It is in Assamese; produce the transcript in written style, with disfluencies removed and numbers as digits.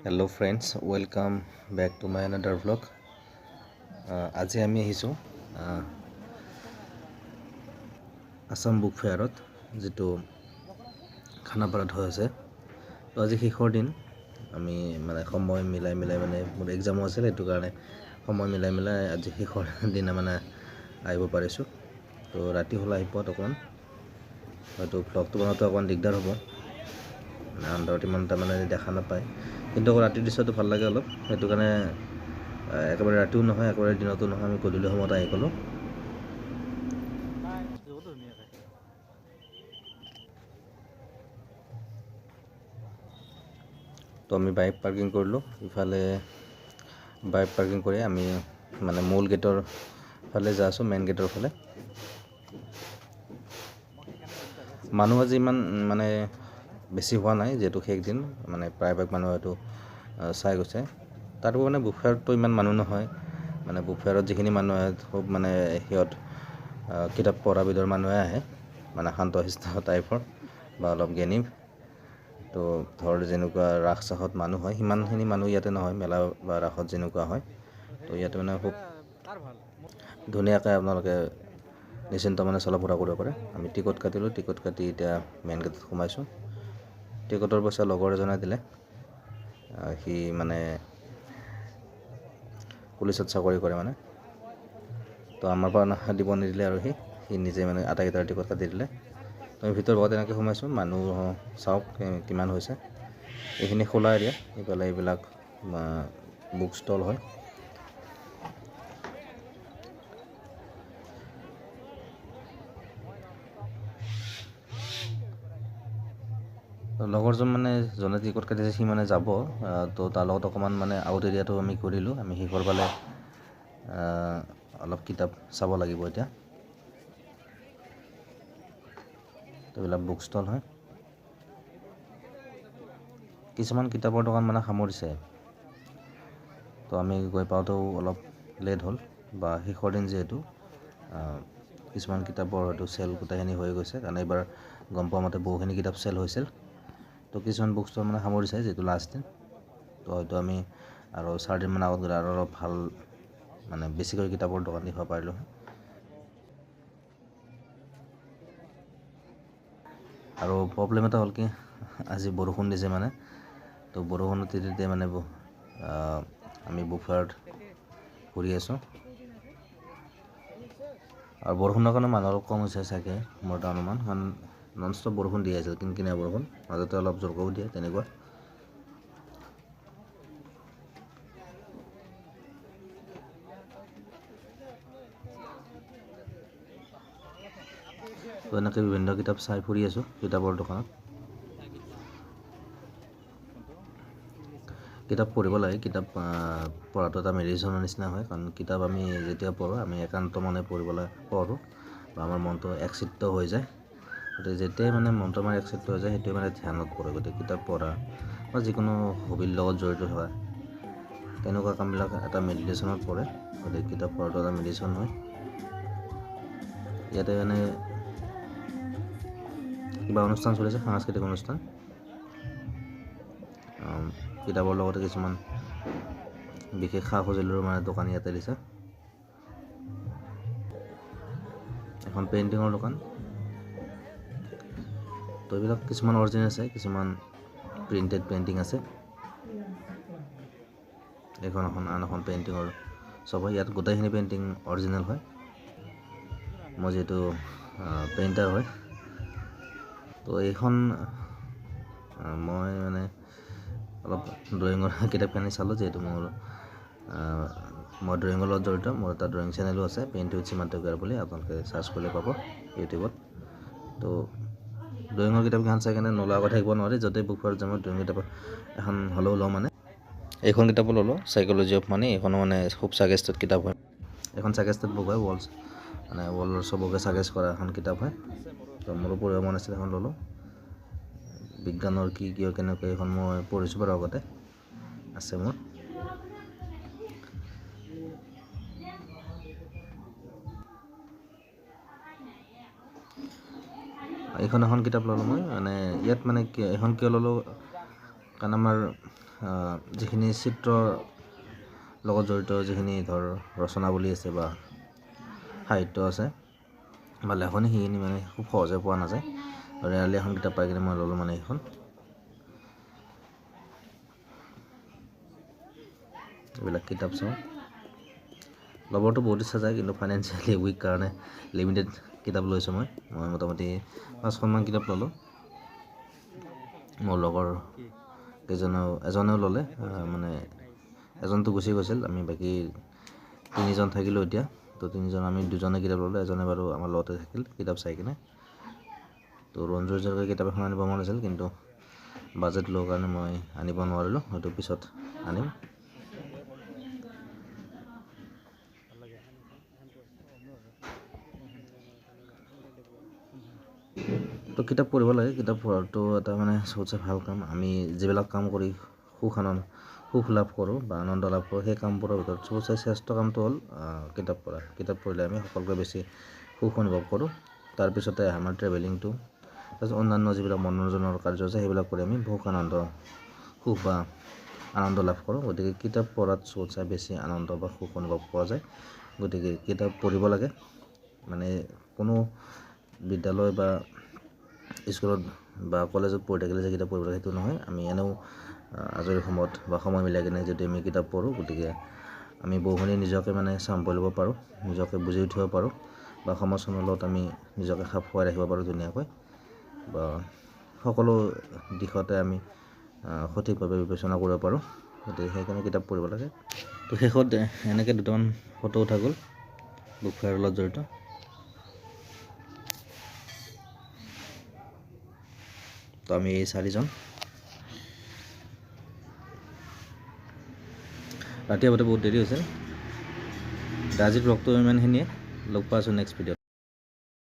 Hello friends, welcome back to my another vlog. আজি আমি আহিছোঁ আসাম বুক ফেয়াৰত যেটো খানাপাৰাত হৈ আছে। তো আজি শেষৰ দিন আমি মানে সময় মিলাই মানে মোৰ এক্সামো আছিল, সেইটো কাৰণে সময় মিলাই আজি শেষৰ দিনা মানে আহিব পাৰিছোঁ। তো ৰাতি হ'লে আহি পোৱাত অকণমান হয়তো ভ্লগটো বনাওঁতে অকণমান দিগদাৰ হ'ব, মানে আন্ধাৰত ইমান এটা মানে দেখা নাপায়, কিন্তু ৰাতিৰ দৃশ্যটো ভাল লাগে অলপ, সেইটো কাৰণে একেবাৰে ৰাতিও নহয় একেবাৰে দিনতো নহয়, আমি গধূলি সময়ত আহি গ'লোঁ। তো আমি বাইক পাৰ্কিং কৰিলোঁ, ইফালে বাইক পাৰ্কিং কৰি আমি মানে মূল গেটৰ ফালে যাই আছোঁ, মেইন গেটৰ ফালে। মানুহ আজি ইমান মানে বেছি হোৱা নাই, যিহেতু শেষ দিন, মানে প্ৰায়ভাগ মানুহ হয়তো চাই গৈছে। তাতো মানে বুক ফেয়াৰততো ইমান মানুহ নহয়, মানে বুক ফেয়াৰত যিখিনি মানুহ আহে খুব মানে সিহঁত কিতাপ পঢ়াবিধৰ মানুহে আহে, মানে শান্তশিষ্ট টাইপৰ বা অলপ জ্ঞানী। তো ধৰ যেনেকুৱা ৰাস চাসত মানুহ হয় সিমানখিনি মানুহ ইয়াতে নহয়, মেলা বা ৰাসত যেনেকুৱা হয়। তো ইয়াতে মানে খুব ধুনীয়াকৈ আপোনালোকে নিশ্চিন্ত মানে চলা ফুৰা কৰিব পাৰে। আমি টিকট কাটিলোঁ, টিকট কাটি এতিয়া মেইন গেটত সোমাইছোঁ। টিকটৰ পইচা লগৰ এজনে দিলে, সি মানে পুলিচত চাকৰি কৰে মানে। তো আমাৰ পৰা দিব নিদিলে আৰু সি নিজে মানে আটাইকেইটাৰ টিকট কাটি দিলে। তো আমি ভিতৰত বহুত এনেকৈ সোমাইছোঁ, মানুহ চাওক কিমান হৈছে। এইখিনি খোলা এৰিয়া, এইফালে এইবিলাক বুক ষ্টল হয়। লগৰজন মানে যোনে টিকট কাটিছে সি মানে যাব, তো তাৰ লগত অকণমান মানে আউট এৰিয়াটো আমি ঘূৰিলোঁ। আমি শেষৰ ফালে অলপ কিতাপ চাব লাগিব এতিয়া। তো এইবিলাক বুক ষ্টল হয়, কিছুমান কিতাপৰ দোকান মানে সামৰিছে। তো আমি গৈ পাওঁতেও অলপ লেট হ'ল, বা শেষৰ দিন যিহেতু কিছুমান কিতাপৰ হয়তো চেল গোটেইখিনি হৈ গৈছে, কাৰণ এইবাৰ গম পোৱা মতে বহুখিনি কিতাপ চেল হৈছিল। তো কিছুমান বুক ষ্টল মানে সামৰিছে যিহেতু লাষ্ট দিন। তো হয়তো আমি আৰু 4 দিনমান আগত গ'লে আৰু অলপ ভাল মানে বেছিকৈ কিতাপৰ দোকান দেখিব পাৰিলোঁ হয়। আৰু প্ৰব্লেম এটা হ'ল কি, আজি বৰষুণ দিছে মানে, তো বৰষুণত তিতিতে মানে আমি বুক ফেয়াৰত ঘূৰি আছোঁ। আৰু বৰষুণৰ কাৰণে মানুহ অলপ কম হৈছে চাগে, মোৰ এটা অনুমান, কাৰণ নন ষ্টপ বৰষুণ দি আছিল, কিনকিনীয়া বৰষুণ, মাজতে অলপ জোৰকৈও দিয়ে তেনেকুৱা। তো এনেকৈ বিভিন্ন কিতাপ চাই ফুৰি আছোঁ কিতাপৰ দোকানত। কিতাপ পঢ়িব লাগে, কিতাপ পঢ়াটো এটা মেডিটেশ্যনৰ নিচিনা হয়, কাৰণ কিতাপ আমি যেতিয়া পঢ়োঁ আমি একান্ত মনে পঢ়িবলৈ পঢ়োঁ, বা আমাৰ মনটো একচিত্ত হৈ যায়। গতিকে যেতিয়াই মানে মনটো আমাৰ একচিত্ত হৈ যায় সেইটোৱে মানে ধ্যানত পৰে। গতিকে কিতাপ পঢ়া বা যিকোনো হবিৰ লগত জড়িত হোৱা তেনেকুৱা কামবিলাক এটা মেডিটেশ্যনত পৰে। গতিকে কিতাপ পঢ়াটো এটা মেডিটেশ্যন হয়। ইয়াতে মানে কিবা অনুষ্ঠান চলিছে, সাংস্কৃতিক অনুষ্ঠান, কিতাপৰ লগতে কিছুমান বিশেষ সা সঁজুলিৰো মানে দোকান ইয়াতে দিছে। এখন পেইণ্টিঙৰ দোকান। তো এইবিলাক কিছুমান অৰিজিনেল আছে, কিছুমান প্ৰিণ্টেড পেইণ্টিং আছে। এখন আন এখন পেইণ্টিঙৰ চব হয়, ইয়াত গোটেইখিনি পেইণ্টিং অৰিজিনেল হয়। মই যিহেতু পেইণ্টাৰ হয়, তো এইখন মই মানে অলপ ড্ৰয়িঙৰ কিতাপখিনি চালোঁ, যিহেতু মই ড্ৰয়িঙৰ লগত জড়িত। মোৰ এটা ড্ৰয়িং চেনেলো আছে, পেইণ্ট উইথ সীমান্ত বুলি, আপোনালোকে চাৰ্চ কৰিলে পাব ইউটিউবত। তো ড্ৰয়িঙৰ কিতাপখন চাই কেনে নোলোৱাকৈ থাকিব নোৱাৰি, য'তেই বুক ফেয়াৰত যাম ড্ৰয়িং কিতাপ এখন হ'লেও লওঁ। মানে এইখন কিতাপো ল'লোঁ, চাইক'লজি অফ মানি। এইখনো মানে খুব ছাজেষ্টেড কিতাপ হয়, এখন ছাজেষ্টেড বুক হয়, মানে ৱৰ্ল্ডৰ চবকে ছাজেষ্ট কৰা এখন কিতাপ হয়। তো মোৰো পঢ়িব মন আছিল, এখন ল'লোঁ। বিজ্ঞানৰ কি কিয় কেনেকৈ, এইখন মই পঢ়িছোঁ বাৰু, আগতে আছে মোৰ। এইখন এখন কিতাপ ল'লোঁ মই, মানে ইয়াত মানে এইখন কিয় ল'লোঁ, কাৰণ আমাৰ যিখিনি চিত্ৰৰ লগত জড়িত যিখিনি ধৰ ৰচনাৱলী আছে বা সাহিত্য আছে বা লেখনি সেইখিনি মানে খুব সহজে পোৱা নাযায়। ৰেয়াৰলি এখন কিতাপ পাই কিনে মই ল'লোঁ মানে এইখন। এইবিলাক কিতাপ চাওঁ, ল'বতো বহুত ইচ্ছা যায়, কিন্তু ফাইনেন্সিয়েলি উইক কাৰণে লিমিটেড কিতাপ লৈছোঁ মই মোটামুটি 5খনমান কিতাপ ল'লোঁ। মোৰ লগৰ এজনেও ল'লে, মানে এজনটো গুচি গৈছিল, আমি বাকী 3জন থাকিলোঁ এতিয়া। তো 3জন আমি 2জনে কিতাপ ল'লোঁ, এজনে বাৰু আমাৰ লগতে থাকিল কিতাপ চাই কিনে। তো ৰঞ্জু হাজৰিকাৰ কিতাপ এখন আনিব মন আছিল, কিন্তু বাজেট ল' কাৰণে মই আনিব নোৱাৰিলোঁ, হয়তো পিছত আনিম। তো কিতাপ পঢ়িব লাগে, কিতাপ পঢ়াটো এটা মানে সবচে ভাল কাম। আমি যিবিলাক কাম কৰি সুখ লাভ কৰোঁ বা আনন্দ লাভ কৰোঁ, সেই কামবোৰৰ ভিতৰত সবচে শ্ৰেষ্ঠ কামটো হ'ল কিতাপ পঢ়া। কিতাপ পঢ়িলে আমি সকলোকে বেছি সুখ অনুভৱ কৰোঁ। তাৰপিছতে আমাৰ ট্ৰেভেলিংটো, তাৰপিছত অন্যান্য যিবিলাক মনোৰঞ্জনৰ কাৰ্য আছে সেইবিলাক কৰি আমি সুখ বা আনন্দ লাভ কৰোঁ। গতিকে কিতাপ পঢ়াত সবচে বেছি আনন্দ বা সুখ অনুভৱ পোৱা যায়। গতিকে কিতাপ পঢ়িব লাগে। মানে কোনো বিদ্যালয় বা স্কুলত বা কলেজত পঢ়ি থাকিলে যে কিতাপ পঢ়িব লাগে সেইটো নহয়। আমি এনেও আজৰি সময়ত বা সময় মিলাই কিনে যদি আমি কিতাপ পঢ়োঁ, গতিকে আমি বহুখিনি নিজকে মানে চম্ভালি ল'ব পাৰোঁ, নিজকে বুজি উঠিব পাৰোঁ বা সমাজখনৰ লগত আমি নিজকে খাপ খুৱাই ৰাখিব পাৰোঁ ধুনীয়াকৈ, বা সকলো দিশতে আমি সঠিকভাৱে বিবেচনা কৰিব পাৰোঁ। গতিকে সেইকাৰণে কিতাপ পঢ়িব লাগে। তো শেষত এনেকৈ 2টামান ফটো উঠা গ'ল বুক ফেয়াৰৰ লগত জড়িত। তো আমি এই 4জন ৰাতি আহোঁতে বহুত দেৰি হৈছে। আজিৰ ব্লগটো ইমানখিনিয়ে, লগ পাই আছোঁ নেক্সট ভিডিঅ'ত।